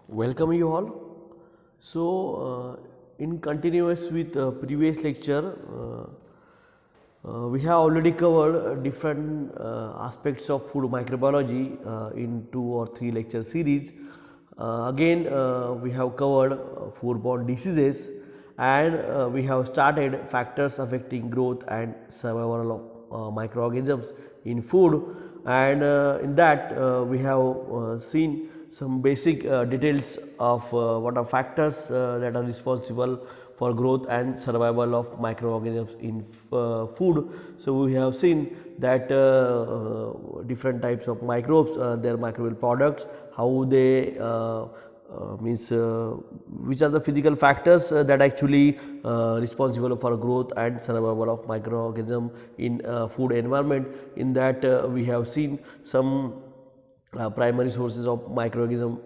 Welcome you all. In continuous with previous lecture, we have already covered different aspects of food microbiology in 2 or 3 lecture series. We have covered foodborne diseases, and we have started factors affecting growth and survival of microorganisms in food, and in that we have seen some basic details of what are factors that are responsible for growth and survival of microorganisms in food. So, we have seen that different types of microbes, their microbial products, how they which are the physical factors that actually responsible for growth and survival of microorganism in food environment. In that we have seen some primary sources of microorganism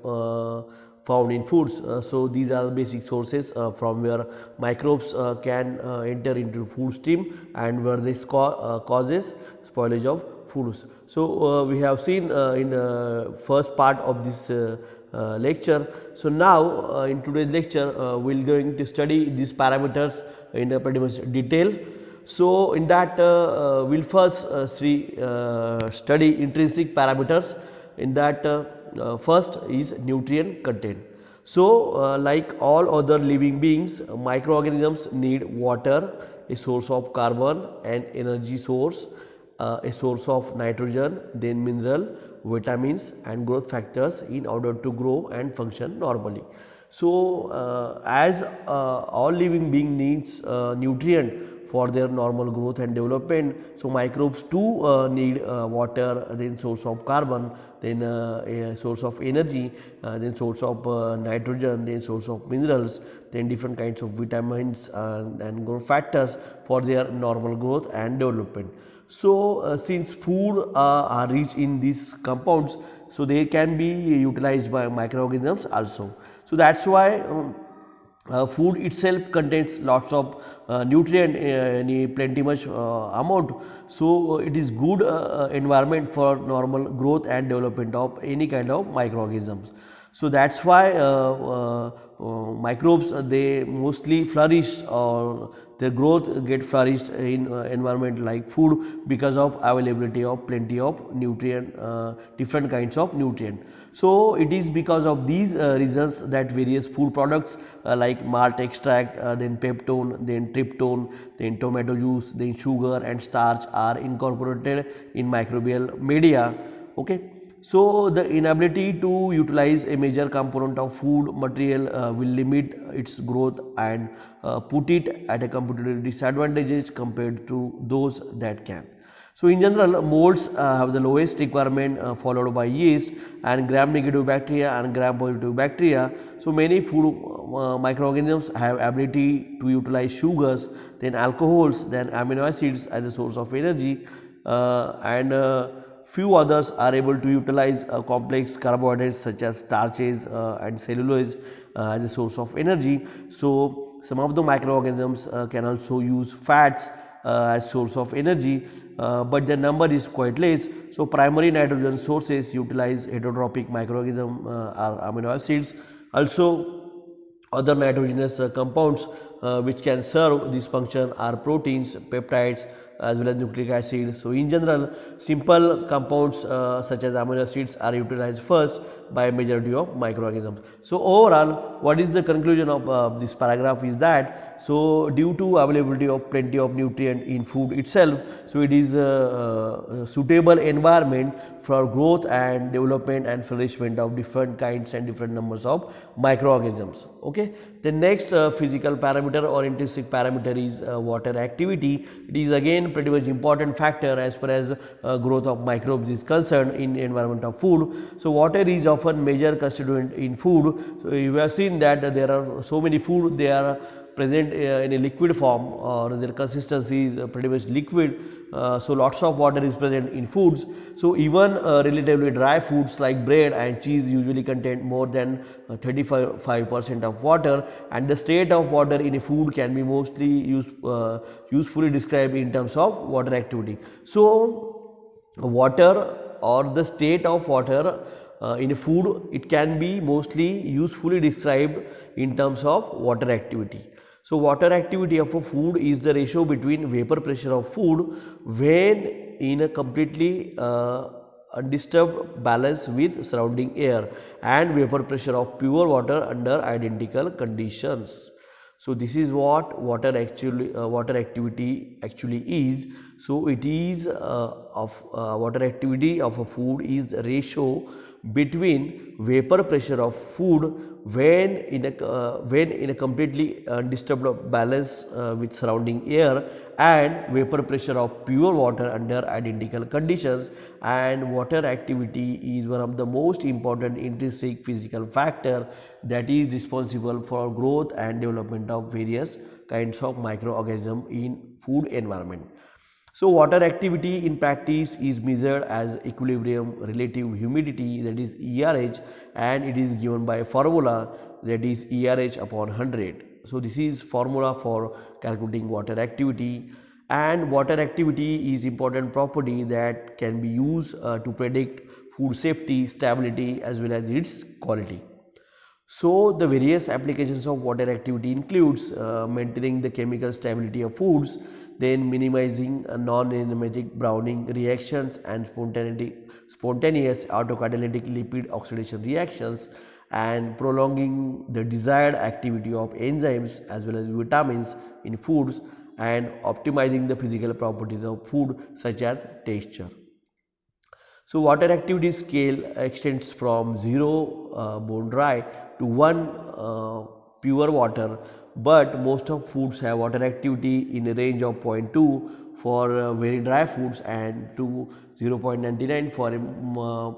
found in foods. So, these are the basic sources from where microbes can enter into food stream and where this causes spoilage of foods. So, we have seen in the first part of this lecture. So, now in today's lecture we will going to study these parameters in a pretty much detail. So, in that we will first study intrinsic parameters. In that first is nutrient content. So, like all other living beings, microorganisms need water, a source of carbon, an energy source, a source of nitrogen, then mineral, vitamins and growth factors in order to grow and function normally. So, as all living being needs nutrient for their normal growth and development. So, microbes too need water, then source of carbon, then a source of energy, then source of nitrogen, then source of minerals, then different kinds of vitamins and growth factors for their normal growth and development. So, since food are rich in these compounds, so they can be utilized by microorganisms also. So, that is why food itself contains lots of nutrient in plenty much amount. So, it is good environment for normal growth and development of any kind of microorganisms. So, that is why microbes they mostly flourish, or their growth get flourished in environment like food because of availability of plenty of nutrient, different kinds of nutrient. So, it is because of these reasons that various food products like malt extract, then peptone, then tryptone, then tomato juice, then sugar and starch are incorporated in microbial media. Okay. So, the inability to utilize a major component of food material will limit its growth and put it at a competitive disadvantage compared to those that can. So, in general molds have the lowest requirement, followed by yeast and gram negative bacteria and gram positive bacteria. So, many food microorganisms have ability to utilize sugars, then alcohols, then amino acids as a source of energy, and few others are able to utilize complex carbohydrates such as starches and cellulose as a source of energy. So, some of the microorganisms can also use fats as source of energy, but the number is quite less. So, primary nitrogen sources utilize heterotrophic microorganism are amino acids. Also, other nitrogenous compounds which can serve this function are proteins, peptides as well as nucleic acids. So, in general simple compounds such as amino acids are utilized first by majority of microorganisms. So, overall what is the conclusion of this paragraph is that, so due to availability of plenty of nutrient in food itself, so it is a suitable environment for growth and development and flourishment of different kinds and different numbers of microorganisms. Okay. The next physical parameter or intrinsic parameter is water activity. It is again pretty much important factor as far as growth of microbes is concerned in environment of food. So, water is often major constituent in food. So, you have seen that there are so many food, they are present in a liquid form, or their consistency is pretty much liquid. So, lots of water is present in foods. So, even relatively dry foods like bread and cheese usually contain more than 35% of water, and the state of water in a food can be mostly usefully described in terms of water activity. So, water or the state of water in food, it can be mostly usefully described in terms of water activity. So, water activity of a food is the ratio between vapor pressure of food when in a completely undisturbed balance with surrounding air and vapor pressure of pure water under identical conditions. So, this is what water activity actually is. So, it is water activity of a food is the ratio between vapor pressure of food when in a completely undisturbed balance with surrounding air and vapor pressure of pure water under identical conditions. And water activity is one of the most important intrinsic physical factor that is responsible for growth and development of various kinds of microorganisms in food environment. So, water activity in practice is measured as equilibrium relative humidity, that is ERH, and it is given by a formula, that is ERH upon 100. So, this is formula for calculating water activity, and water activity is important property that can be used to predict food safety, stability as well as its quality. So, the various applications of water activity includes maintaining the chemical stability of foods, then minimizing non-enzymatic browning reactions and spontaneous autocatalytic lipid oxidation reactions, and prolonging the desired activity of enzymes as well as vitamins in foods, and optimizing the physical properties of food such as texture. So, water activity scale extends from 0 bone dry to 1 pure water, but most of foods have water activity in a range of 0.2 for very dry foods and to 0.99 for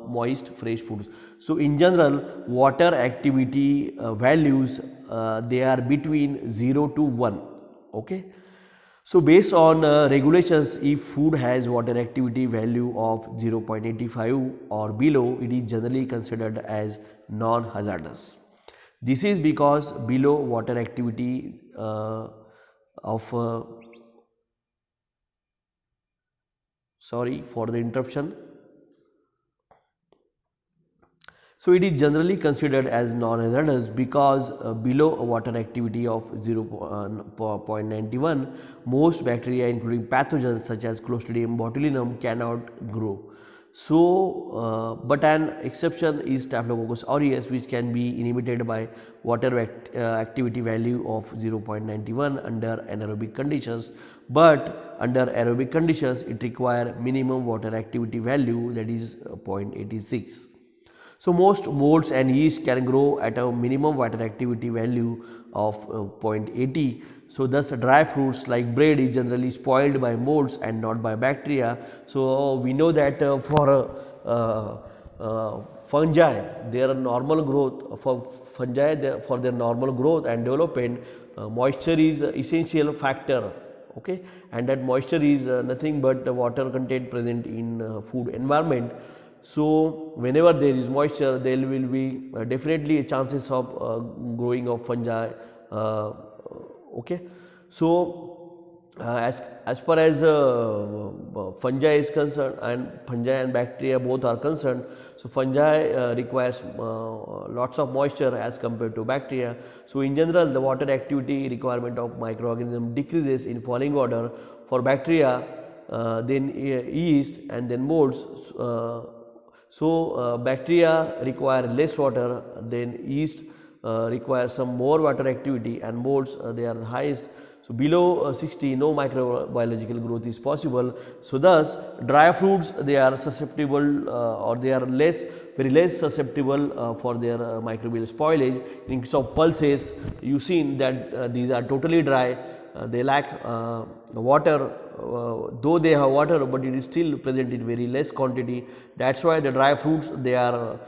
moist fresh foods. So, in general water activity values they are between 0 to 1. Okay. So, based on regulations, if food has water activity value of 0.85 or below, it is generally considered as non-hazardous. This is because below water activity sorry for the interruption. So, it is generally considered as non-hazardous because below a water activity of 0.91, most bacteria including pathogens such as Clostridium botulinum cannot grow. So, but an exception is Staphylococcus aureus, which can be inhibited by water activity value of 0.91 under anaerobic conditions, but under aerobic conditions it requires minimum water activity value, that is 0.86. So, most molds and yeast can grow at a minimum water activity value of 0.80. So, thus dry fruits like bread is generally spoiled by molds and not by bacteria. So, we know that for fungi their normal growth, for fungi for their normal growth and development, moisture is essential factor. Okay, and that moisture is nothing but the water content present in food environment. So, whenever there is moisture, there will be definitely chances of growing of fungi. Okay. So, as far as fungi is concerned, and fungi and bacteria both are concerned, so fungi requires lots of moisture as compared to bacteria. So, in general the water activity requirement of microorganism decreases in falling order for bacteria, then yeast and then molds. So, bacteria require less water, then yeast require some more water activity, and molds they are the highest. So, below 60 no microbiological growth is possible. So, thus dry fruits they are susceptible or they are very less susceptible for their microbial spoilage. In case of pulses, you seen that these are totally dry, they lack water, though they have water, but it is still present in very less quantity. That is why the dry fruits they are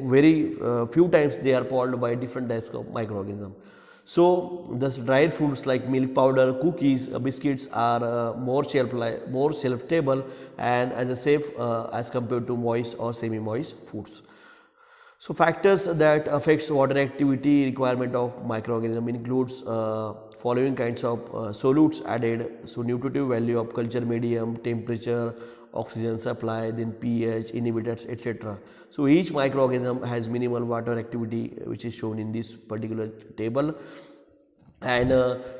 very few times they are spoiled by different types of microorganisms. So, thus dried foods like milk powder, cookies, biscuits are more shelf stable and as a safe as compared to moist or semi moist foods. So, factors that affects water activity requirement of microorganism includes following kinds of solutes added. So, nutritive value of culture medium, temperature, oxygen supply, then pH, inhibitors, etc. So each microorganism has minimal water activity, which is shown in this particular table. And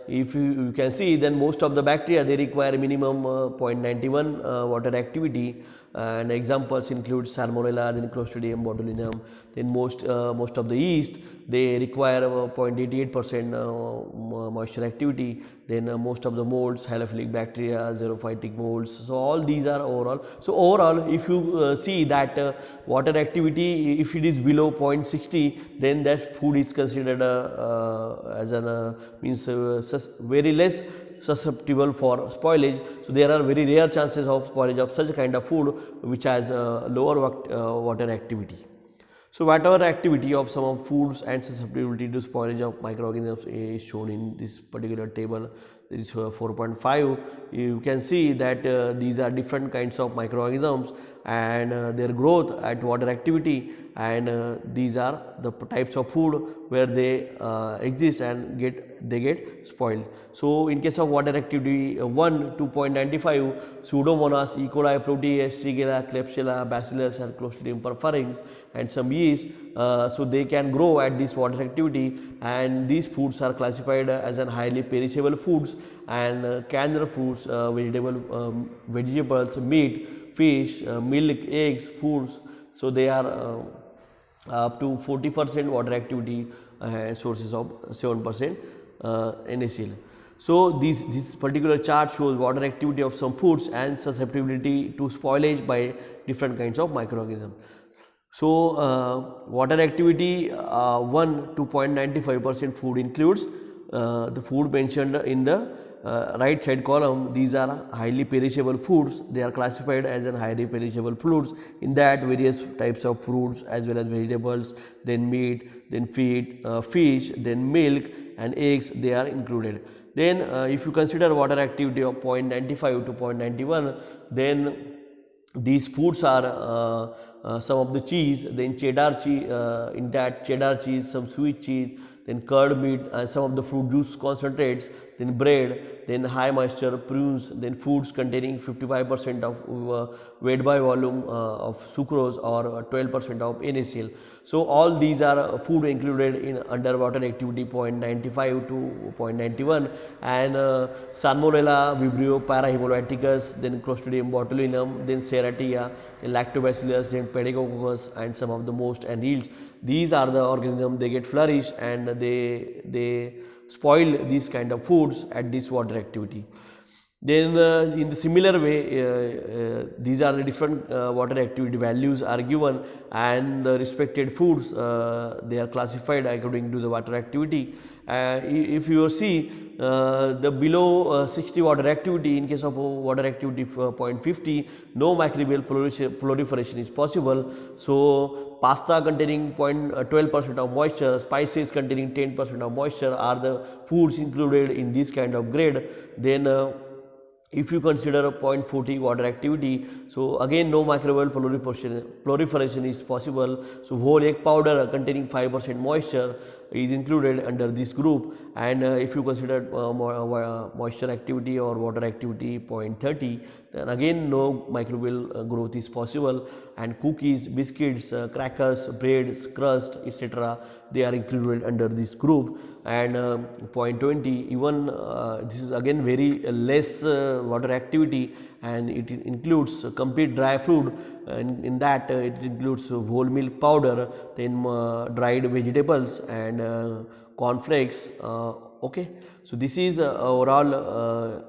if you can see, then most of the bacteria, they require minimum 0.91 water activity, and examples include Salmonella, then Clostridium botulinum. Then most of the yeast, they require 0.88% moisture activity. Then most of the molds, halophilic bacteria, xerophytic molds. So all these are overall. So overall, if you see that water activity, if it is below 0.60, then that food is considered as an means very less susceptible for spoilage. So there are very rare chances of spoilage of such a kind of food which has lower water activity. So water activity of some of foods and susceptibility to spoilage of microorganisms is shown in this particular table. This is 4.5. You can see that these are different kinds of microorganisms and their growth at water activity, and these are the types of food where they exist and they get spoiled. So in case of water activity 1 to 0.95, Pseudomonas, E. coli, Proteus, Shigella, Klebsiella, Bacillus and Clostridium perfringens and some yeast, so they can grow at this water activity, and these foods are classified as an highly perishable foods and canned foods, vegetables, meat, fish, milk, eggs, foods. So they are up to 40% water activity, sources of 7% NaCl. So this particular chart shows water activity of some foods and susceptibility to spoilage by different kinds of microorganisms. So water activity 1 to 0.95% food includes the food mentioned in the right side column. These are highly perishable foods. They are classified as an highly perishable foods. In that, various types of fruits as well as vegetables, then meat, then feed, fish, then milk and eggs, they are included. Then if you consider water activity of 0.95 to 0.91, then these foods are some of the cheese, then cheddar cheese, in that cheddar cheese, some sweet cheese, then curd meat and some of the fruit juice concentrates, then bread, then high moisture prunes, then foods containing 55% of weight by volume of sucrose or 12% of NaCl. So all these are food included in underwater activity 0.95 to 0.91, and Salmonella, Vibrio parahemolyticus, then Clostridium botulinum, then Serratia, then Lactobacillus, then Pedagogus and some of the most and yields. These are the organisms, they get flourished and they spoil these kind of foods at this water activity. Then in the similar way, these are the different water activity values are given, and the respected foods they are classified according to the water activity. If you see the below 60 water activity, in case of water activity 0.50, no microbial proliferation is possible. So pasta containing 12% of moisture, spices containing 10% of moisture are the foods included in this kind of grade. Then if you consider a 0.40 water activity, so again no microbial proliferation is possible. So whole egg powder containing 5% moisture is included under this group, and if you consider moisture activity or water activity 0.30, then again no microbial growth is possible, and cookies, biscuits, crackers, breads, crust, etc., they are included under this group. And 0.20, even this is again very less water activity, and it includes complete dry fruit, and in that it includes whole milk powder, then dried vegetables and cornflakes. Okay, so this is overall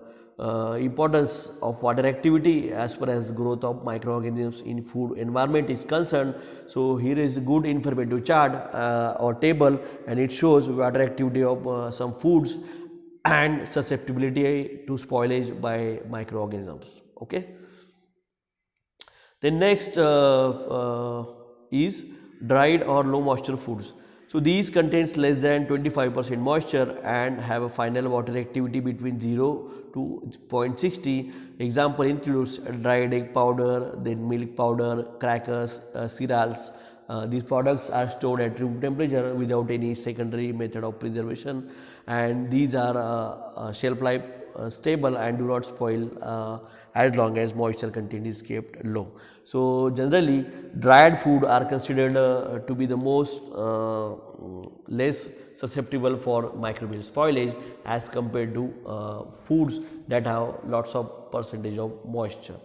importance of water activity as far as growth of microorganisms in food environment is concerned. So here is a good informative chart or table, and it shows water activity of some foods and susceptibility to spoilage by microorganisms. Okay. The next is dried or low moisture foods. So these contains less than 25% moisture and have a final water activity between 0 to 0.60. Example includes dried egg powder, then milk powder, crackers, cereals. These products are stored at room temperature without any secondary method of preservation, and these are shelf life stable and do not spoil as long as moisture content is kept low. So generally dried food are considered to be the most less susceptible for microbial spoilage as compared to foods that have lots of percentage of moisture.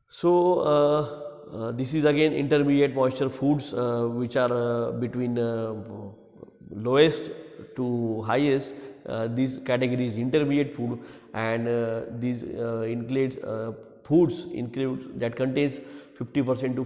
So this is again intermediate moisture foods which are between lowest to highest. This category is intermediate food, and these includes foods include that contains 50% to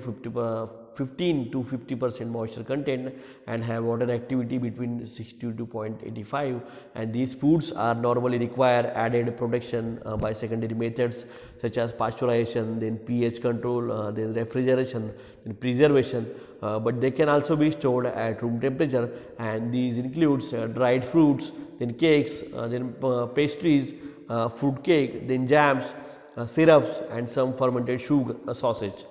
15 to 50% moisture content and have water activity between 60 to 0.85, and these foods are normally require added protection by secondary methods such as pasteurization, then pH control, then refrigeration, then preservation, but they can also be stored at room temperature, and these includes dried fruits, then cakes, then pastries, fruit cake, then jams, syrups, and some fermented sugar sausage.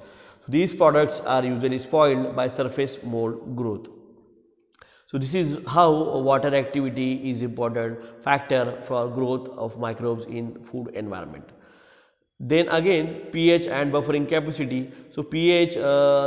So these products are usually spoiled by surface mold growth. So this is how water activity is important factor for growth of microbes in food environment. Then again pH and buffering capacity. So pH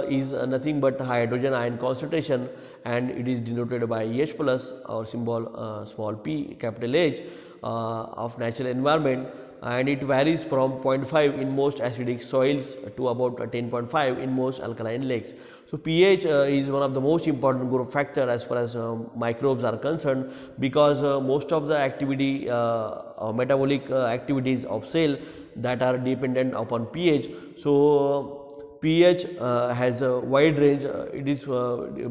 is nothing but hydrogen ion concentration, and it is denoted by H plus or symbol small p capital H of natural environment, and it varies from 0.5 in most acidic soils to about 10.5 in most alkaline lakes. So pH is one of the most important growth factor as far as microbes are concerned, because most of the activity metabolic activities of cell that are dependent upon pH. So pH has a wide range, it is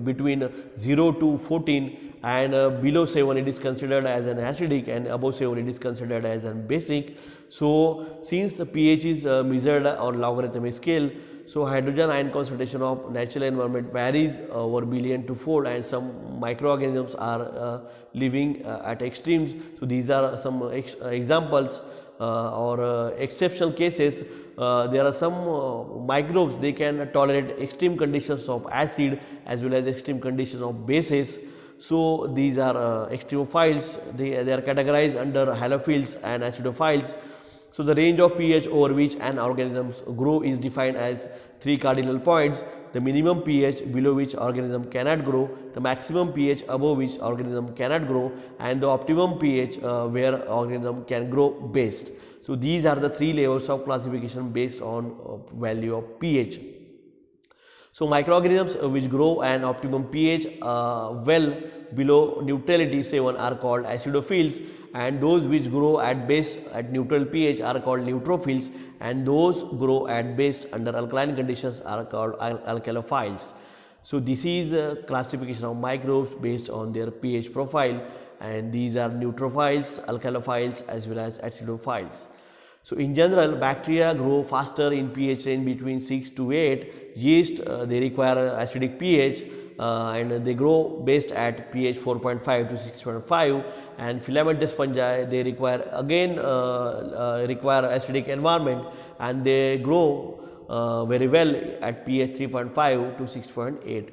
between 0 to 14, and below 7 it is considered as an acidic, and above 7 it is considered as an basic. So since the pH is measured on logarithmic scale, so hydrogen ion concentration of natural environment varies over billion to fold, and some microorganisms are living at extremes. So these are some examples or exceptional cases. There are some microbes, they can tolerate extreme conditions of acid as well as extreme conditions of bases. So these are extremophiles. They are categorized under halophils and acidophiles. So the range of pH over which an organism grow is defined as 3 cardinal points: the minimum pH below which organism cannot grow, the maximum pH above which organism cannot grow, and the optimum pH where organism can grow best. So these are the 3 levels of classification based on value of pH. So microorganisms which grow an optimum pH well below neutrality 7 are called acidophils, and those which grow at base at neutral pH are called neutrophils, and those grow at base under alkaline conditions are called alkalophiles. So this is a classification of microbes based on their pH profile, and these are neutrophiles, alkalophiles as well as acidophiles. So in general, bacteria grow faster in pH range between 6 to 8. Yeast they require acidic pH and they grow best at pH 4.5 to 6.5, and filamentous fungi they require again require acidic environment, and they grow very well at pH 3.5 to 6.8.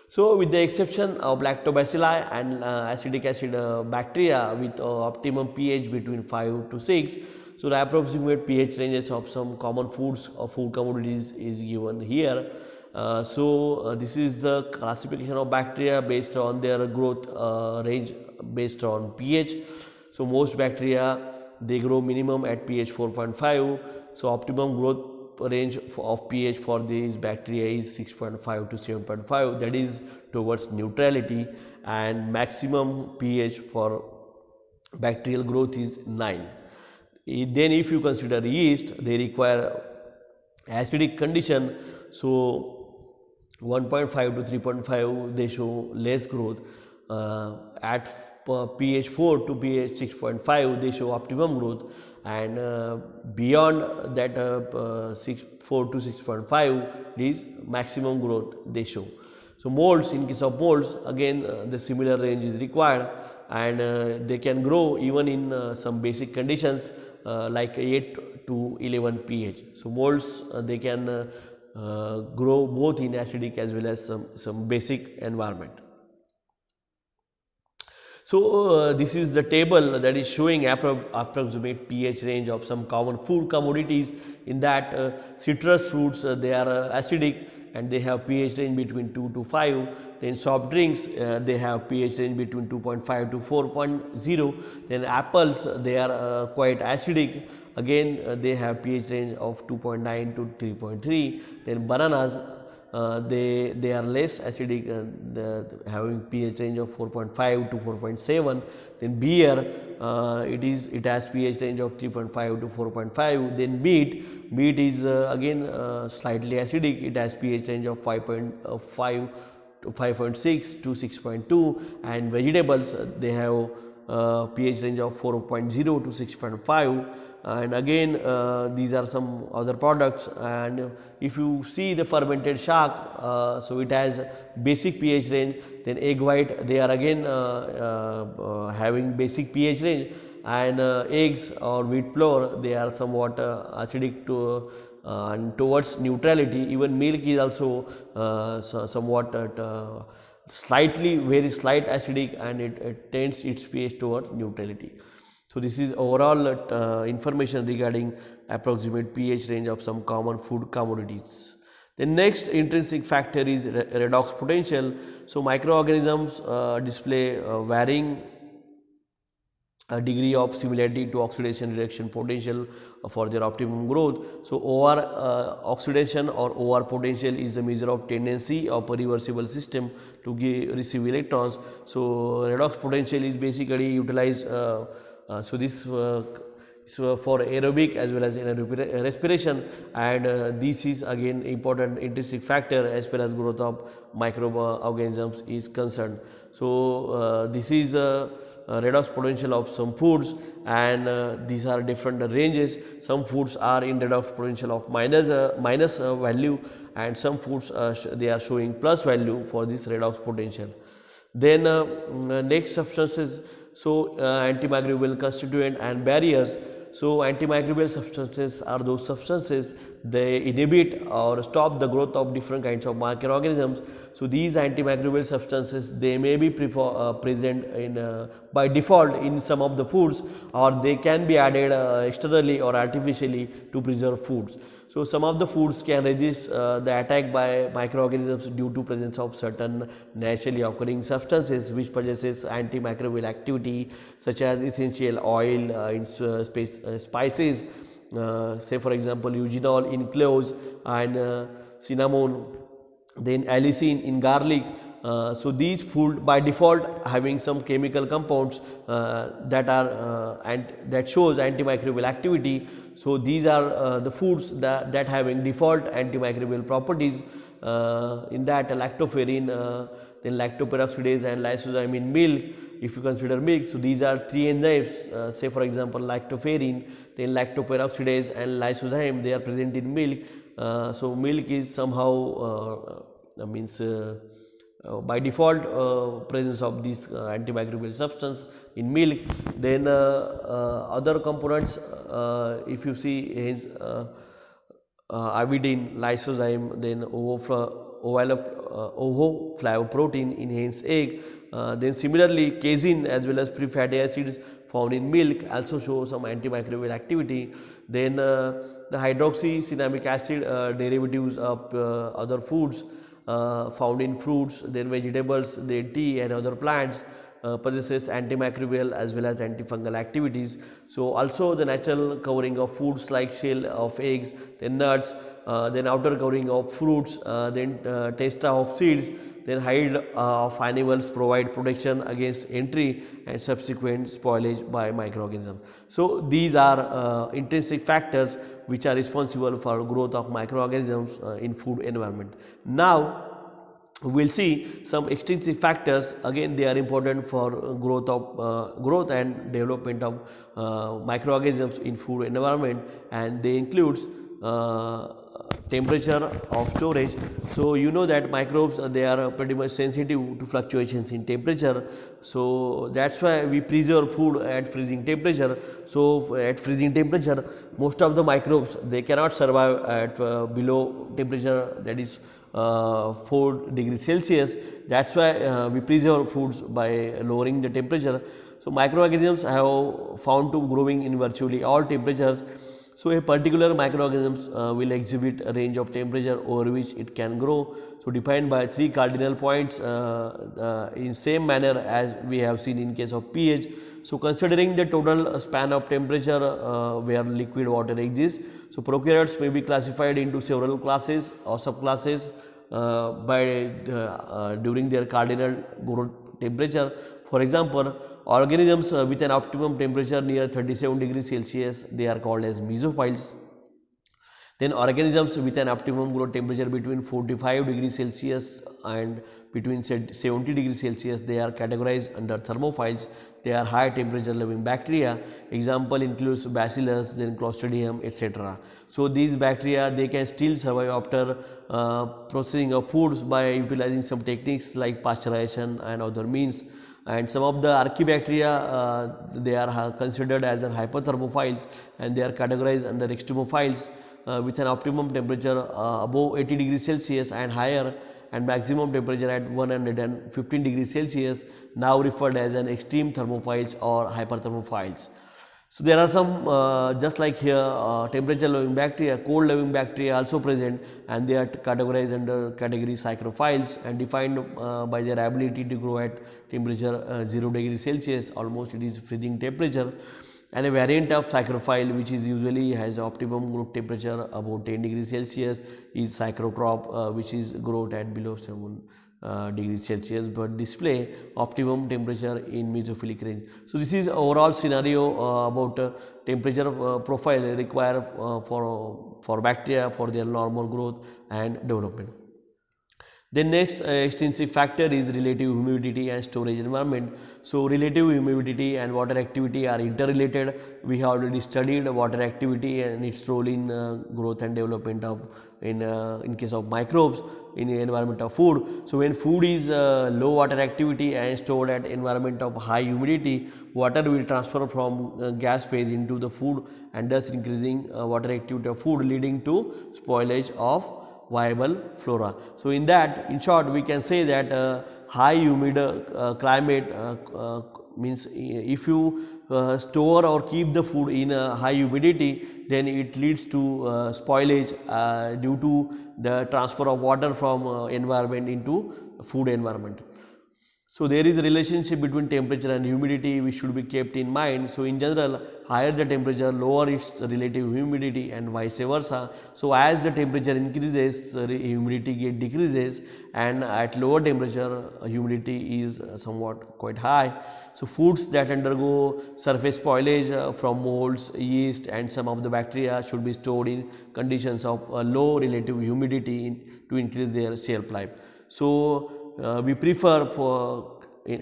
So with the exception of lactobacilli and acidic acid bacteria with optimum pH between 5 to 6, so the approximate pH ranges of some common foods or food commodities is given here. This is the classification of bacteria based on their growth range based on pH. So most bacteria they grow minimum at pH 4.5. So optimum growth range of pH for these bacteria is 6.5 to 7.5, that is towards neutrality, and maximum pH for bacterial growth is 9. Then if you consider yeast, they require acidic condition, so 1.5 to 3.5 they show less growth. At pH 4 to pH 6.5 they show optimum growth, and beyond that 4 to 6.5 is maximum growth they show. So molds, in case of molds again the similar range is required, and they can grow even in some basic conditions like 8 to 11 pH. So molds they can grow both in acidic as well as some basic environment. So this is the table that is showing approximate pH range of some common food commodities. In that citrus fruits, they are acidic and they have pH range between 2 to 5. Then soft drinks, they have pH range between 2.5 to 4.0. Then apples, they are quite acidic. Again, they have pH range of 2.9 to 3.3. Then bananas, they are less acidic, having pH range of 4.5 to 4.7. Then beer, it has pH range of 3.5 to 4.5. Then meat is again slightly acidic. It has pH range of 5.5 to 5.6 to 6.2. And vegetables, they have pH range of 4.0 to 6.5. And again these are some other products. And if you see the fermented shark, so it has basic pH range. Then egg white, they are again having basic pH range. And eggs or wheat flour, they are somewhat acidic to and towards neutrality. Even milk is also somewhat slightly, very slight acidic, and it tends its pH towards neutrality. So this is overall information regarding approximate pH range of some common food commodities. The next intrinsic factor is redox potential. So microorganisms display varying degree of similarity to oxidation reduction potential for their optimum growth. So OR oxidation or OR potential is the measure of tendency of a reversible system to receive electrons. So redox potential is basically utilized. So this is for aerobic as well as anaerobic respiration, and this is again important intrinsic factor as far as growth of microorganisms is concerned. So this is redox potential of some foods, and these are different ranges. Some foods are in redox potential of minus value, and some foods they are showing plus value for this redox potential. Then next substances. So antimicrobial constituent and barriers. So antimicrobial substances are those substances, they inhibit or stop the growth of different kinds of microorganisms. So these antimicrobial substances, they may be present in by default in some of the foods, or they can be added externally or artificially to preserve foods. So some of the foods can resist the attack by microorganisms due to presence of certain naturally occurring substances which possesses antimicrobial activity, such as essential oil in spices, say for example eugenol in cloves, and cinnamon, then allicin in garlic. So these food by default having some chemical compounds that are that shows antimicrobial activity. So these are the foods that having default antimicrobial properties. In that lactoferrin, then lactoperoxidase and lysozyme in milk, if you consider milk. So these are three enzymes, say for example lactoferrin, then lactoperoxidase and lysozyme, they are present in milk. So milk is somehow means by default presence of this antimicrobial substance in milk. Then other components, if you see is avidin, lysozyme, then ovoflavoprotein in hen's egg. Then similarly casein as well as free fatty acids found in milk also show some antimicrobial activity. Then the hydroxycinnamic acid derivatives of other foods found in fruits, then vegetables, then tea and other plants possesses antimicrobial as well as antifungal activities. So also the natural covering of foods like shell of eggs, then nuts, then outer covering of fruits, then testa of seeds, then hide of animals provide protection against entry and subsequent spoilage by microorganisms. So these are intrinsic factors which are responsible for growth of microorganisms in food environment. Now we will see some extrinsic factors. Again they are important for growth and development of microorganisms in food environment, and they includes temperature of storage. So you know that microbes they are pretty much sensitive to fluctuations in temperature, so that's why we preserve food at freezing temperature. So at freezing temperature most of the microbes they cannot survive at below temperature, that is 4 degrees Celsius. That's why we preserve foods by lowering the temperature. So microorganisms have found to growing in virtually all temperatures. So a particular microorganisms will exhibit a range of temperature over which it can grow. So defined by 3 cardinal points in same manner as we have seen in case of pH. So considering the total span of temperature where liquid water exists, so prokaryotes may be classified into several classes or subclasses during their cardinal growth temperature. For example, organisms with an optimum temperature near 37 degrees Celsius, they are called as mesophiles. Then organisms with an optimum growth temperature between 45 degrees Celsius and between 70 degrees Celsius, they are categorized under thermophiles. They are high temperature living bacteria. Example includes bacillus, then clostridium, etc. So these bacteria, they can still survive after processing of foods by utilizing some techniques like pasteurization and other means. And some of the archaebacteria, they are considered as hyperthermophiles, and they are categorized under extremophiles with an optimum temperature above 80 degrees Celsius and higher, and maximum temperature at 115 degrees Celsius, now referred as an extreme thermophiles or hyperthermophiles. So there are some just like here temperature loving bacteria, cold loving bacteria also present, and they are categorized under category psychrophiles and defined by their ability to grow at temperature 0 degrees Celsius, almost it is freezing temperature. And a variant of psychrophile, which is usually has optimum growth temperature about 10 degrees Celsius, is psychrotrop, which is growth at below 7 degrees Celsius but display optimum temperature in mesophilic range. So this is overall scenario about temperature profile required for bacteria for their normal growth and development. The next extrinsic factor is relative humidity and storage environment. So relative humidity and water activity are interrelated. We have already studied water activity and its role in growth and development of in case of microbes in the environment of food. So when food is low water activity and stored at environment of high humidity, water will transfer from gas phase into the food, and thus increasing water activity of food, leading to spoilage of viable flora. So in that, in short, we can say that high humid climate means if you store or keep the food in high humidity, then it leads to spoilage due to the transfer of water from environment into food environment. So there is a relationship between temperature and humidity which should be kept in mind. So in general, higher the temperature, lower its relative humidity, and vice versa. So as the temperature increases, humidity decreases, and at lower temperature humidity is somewhat quite high. So foods that undergo surface spoilage from molds, yeast, and some of the bacteria should be stored in conditions of low relative humidity to increase their shelf life. So we prefer for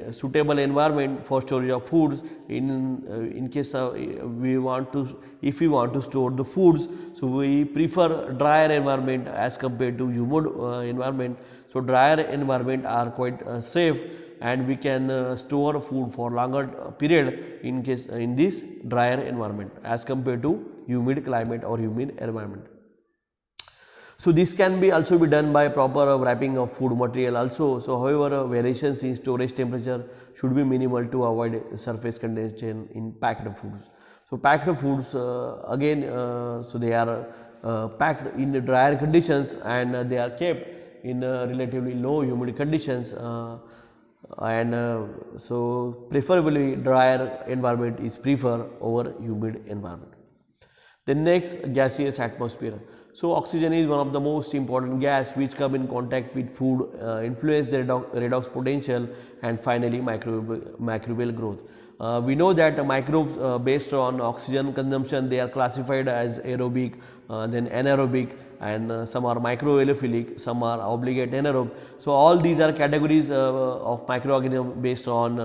suitable environment for storage of foods in case of if we want to store the foods. So we prefer drier environment as compared to humid environment. So drier environment are quite safe, and we can store food for longer period in this drier environment as compared to humid climate or humid environment. So this can also be done by proper wrapping of food material also. So however, variations in storage temperature should be minimal to avoid surface condensation in packed foods. So packed foods again, so they are packed in the drier conditions, and they are kept in relatively low humid conditions, so preferably drier environment is preferred over humid environment. The next, gaseous atmosphere. So oxygen is one of the most important gas which come in contact with food, influence the redox potential, and finally microbial growth. We know that microbes based on oxygen consumption, they are classified as aerobic, then anaerobic, and some are microalveophilic, some are obligate anaerobe. So all these are categories of microorganisms based on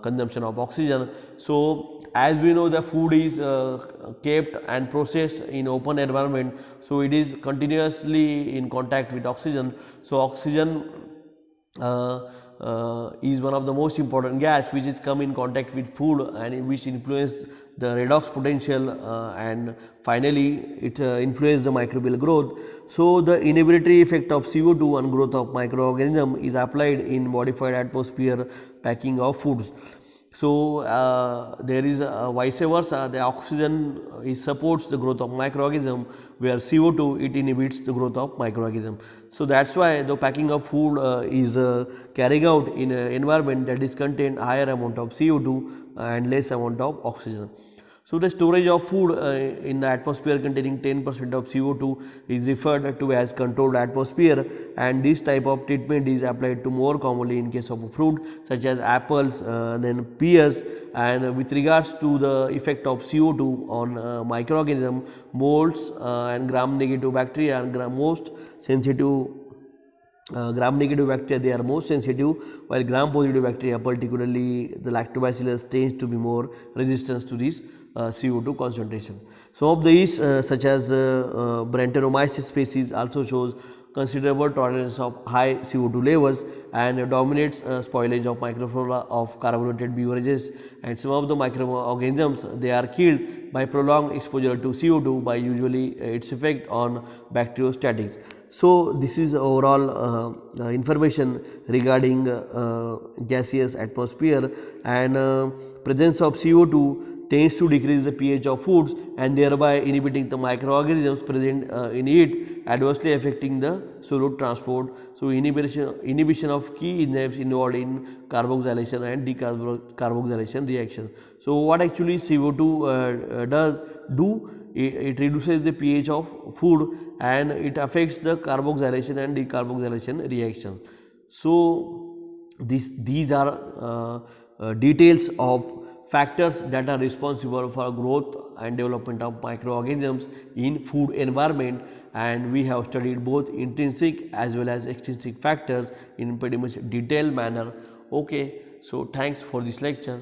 consumption of oxygen. So as we know, the food is kept and processed in open environment, so it is continuously in contact with oxygen. So oxygen is one of the most important gas which is come in contact with food and which influence the redox potential and finally it influence the microbial growth. So the inhibitory effect of CO2 on growth of microorganism is applied in modified atmosphere packing of foods. So there is vice versa, the oxygen is supports the growth of microorganism, where CO2 it inhibits the growth of microorganism. So that's why the packing of food is carrying out in an environment that is contain higher amount of CO2 and less amount of oxygen. So the storage of food in the atmosphere containing 10% of CO2 is referred to as controlled atmosphere, and this type of treatment is applied to more commonly in case of fruit such as apples, then pears, and with regards to the effect of CO2 on microorganism, molds and gram negative bacteria and most sensitive gram negative bacteria, they are most sensitive, while gram positive bacteria, particularly the lactobacillus, tends to be more resistant to this CO2 concentration. Some of these such as Brettanomyces species also shows considerable tolerance of high CO2 levels and dominates spoilage of microflora of carbonated beverages, and some of the microorganisms they are killed by prolonged exposure to CO2 by usually its effect on bacteriostatics. So this is overall information regarding gaseous atmosphere, and presence of CO2 tends to decrease the pH of foods and thereby inhibiting the microorganisms present in it, adversely affecting the solute transport. So inhibition of key enzymes involved in carboxylation and decarboxylation reaction. So what actually CO2 does do? It reduces the pH of food and it affects the carboxylation and decarboxylation reactions. So these are details of factors that are responsible for growth and development of microorganisms in food environment, and we have studied both intrinsic as well as extrinsic factors in pretty much detailed manner. Okay, so thanks for this lecture.